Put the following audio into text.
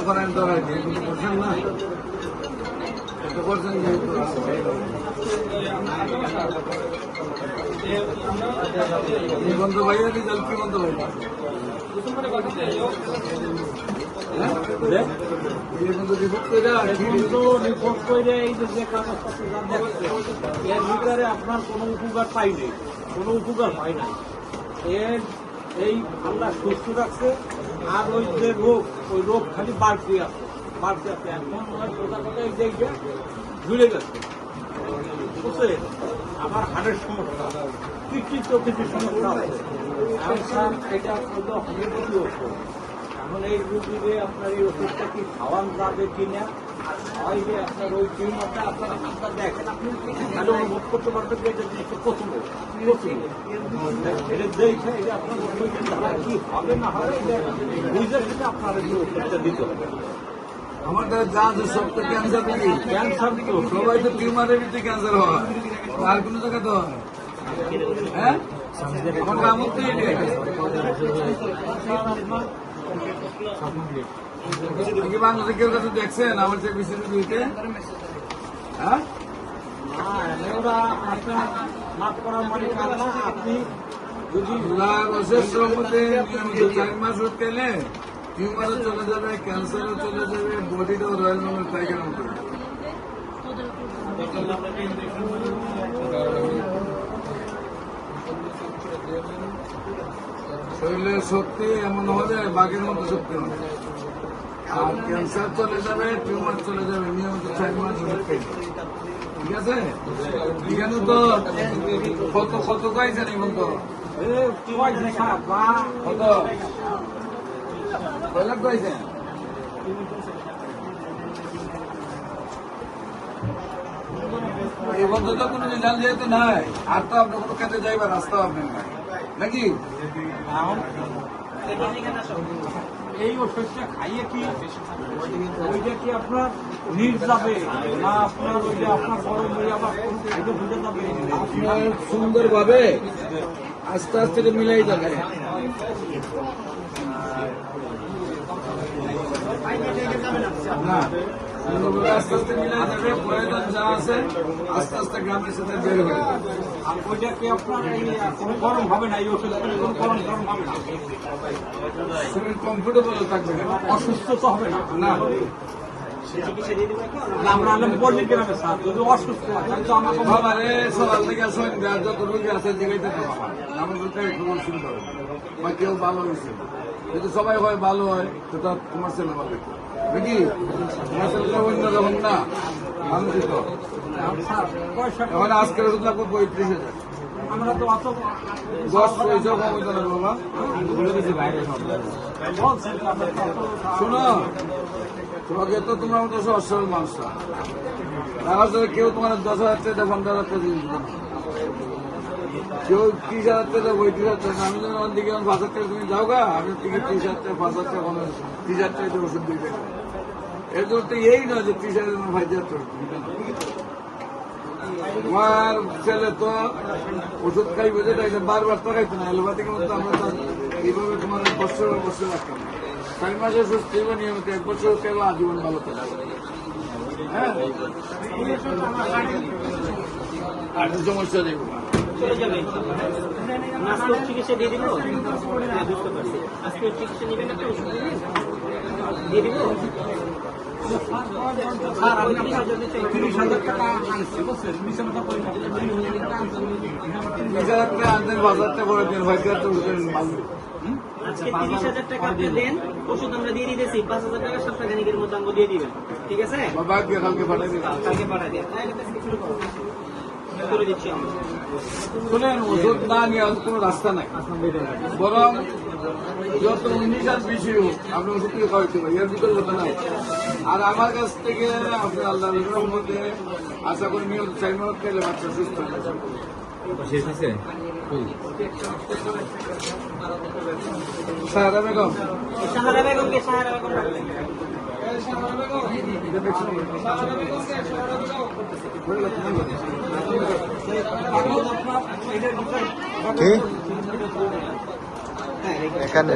করেন তো করছেন না করছেন যেহেতু বন্ধু ভাইয়া রিজাল্ট কি বন্ধু ভাই আপনার কোনো উপকার পাইনি, কোনো উপকার পাই নাই। এর এই আল্লাহ সুস্থ রাখছে, আর ওই যে রোগ, ওই রোগ খালি বাড়তে আছে। এখন সোজা কথা এই জায়গা ঝুলে গেছে, বুঝছে? আমার হাড়ের সমস্যা, কিছু সমস্যা আছে। এখন স্যার এটা হলো হোমিওপ্যাথি ওষুধ। এখন এই রুগীরে আপনার এই ওষুধটা কি খাওয়ান যাবে কিনা, আর খাওয়াই যে আপনার ওই টিউমারটা আপনারা দেখেন, আপনি তাহলে অনুভব করতে পারবেন যে এটা জিনিসটা পছন্দ এটা দেখে এটা আপনার কি হবে না হবে এটা বুঝে সেটা আপনার ওষুধটা দিতে হবে। আমার দ্বারা যা আছে সব তো ক্যান্সার নাকি? ক্যান্সার তো সবাই তো টিউমারের ভিতরে ক্যান্সার হয়, আর কোনো জায়গা তো হয়। হ্যাঁ, আমার কামড় তো কি বাংলাদেশে কেউ কাছে দেখছেন আমার চেয়ে বেশি দিতে? হ্যাঁ, ওরা আপনার মাফ করার মানে না, আপনি যদি বছরের মধ্যে নিয়মিত 4 মাস ওষুধ খেলে টিউমারও চলে যাবে, ক্যান্সারও চলে যাবে, বডিটাও রয়্যাল রঙের টাইগার মতো। শরীরের শক্তি এমন হবে বাঘের মতো শক্তি হবে, আর ক্যান্সার চলে যাবে, টিউমার চলে যাবে নিয়মিত 4 মাস ওষুধ খেলে। ঠিক আছে, এখানে তো কত পাইছেন এখন তো কত কয় লাখ পাইছেন? এই বন্ধু তো কোনো রেজাল্ট যেহেতু নাই, আর তো আপনার কোনো কাজে যাইবার রাস্তা আপনার নাই নাকি? এই ওষুধটা খাইয়ে কি ওইটা কি আপনার নিজ যাবে না আপনার ওইটা আপনার গরম হয়ে আবার এটা বুঝে যাবে? আপনার সুন্দরভাবে আস্তে আস্তে মিলাই যাবে। না, সুন্দরভাবে আস্তে আস্তে মিলাই যাবে, প্রয়োজন যা আছে আস্তে আস্তে গ্রামের সাথে বের হয়ে যাবে। আর ওইটা কি আপনার কোনো গরম হবে না? এই ওষুধ কোনো গরম হবে না, শরীর কমফোর্টেবল থাকবে, অসুস্থ তো হবে না। না আমরা বলি গ্রামে স্যার যদি অসুস্থ হয় তো আমাকে বাবারে সকাল থেকে আসেন, যত রোগী আছে জায়গাতে আমার খবর শুনতে হবে বা কেউ ভালো হয়েছে। যদি সবাই হয় ভালো হয় তো তার তোমার ছেলে ভালো নাকি? তোমার ছেলেটা অন্য যখন না মানুষই তো এখন আজকের ওষুধ লাগবে 35,000। আমরা তো অত 10 পয়সা কম হইতে না বাবা। শোনো, তোমাকে তো তোমার মতো অসল মানুষরা তারা যদি কেউ তোমার 10,000 টাকা 15,000 টাকা দিন, কেউ 30,000 টাকা 35,000 টাকা। আমি যখন আমার দিকে 5,000 টাকা তুমি যাও গা, আমি থেকে 30,000 টাকা 5,000 টাকা 30,000 টাকা দিয়ে ওষুধ দিয়ে দেবো। এর জন্য তো এই নয় যে 30,000 5,000 টাকা। তোমার ছেলে তো ওষুধ খাইবে যেটা এটা বারবার তো খাইতো না, এলোপ্যাথিক মতো আমরা তো এইভাবে তোমার বছর রাখতাম। 4 মাসে সুস্থ হইবে নিয়মিত, 1 বছর খেলে আজীবন ভালো থাকবে। হ্যাঁ, আর সমস্যা দেব চলে যাবে। আজকে চিকিৎসা দিয়ে দিব, বুঝতে পারছি। আজকে চিকিৎসা নেবেন, একটা ওষুধ দিয়ে দিব। স্যার আমি 30,000 টাকা আনছি, বুঝছেন? 20,000 টাকা 30,000 টাকা আনতেন, 5,000 টাকা করে দেন, 5,000 টাকা ভালো। আজকে 30,000 টাকা আপনি দেন, ওষুধ আমরা দিয়ে দিতেছি। 5,000 টাকা সপ্তাহখানিকের মধ্যে আমরা দিয়ে দিবেন, ঠিক আছে? বাবাকে কালকে পাঠিয়ে দিন। কালকে পাঠাই দেন, করে দিচ্ছি আমরা। শুনেন, ওষুধ না নিয়ে কোনো রাস্তা নাই, বরং যত 19 আর 20 হোক আপনি ওষুধ থেকে খাওয়াইতে পারি, এর ভিতরে কথা নাই। আর আমার কাছ থেকে আপনি আল্লাহ মধ্যে আশা করি নিয়মিত 4 মাস খেলে বাচ্চা সুস্থ হয়ে যাবে। সাহারা বেগম সাহারা বেগমকে সাহারা বেগম রাখবেন। কি এখানে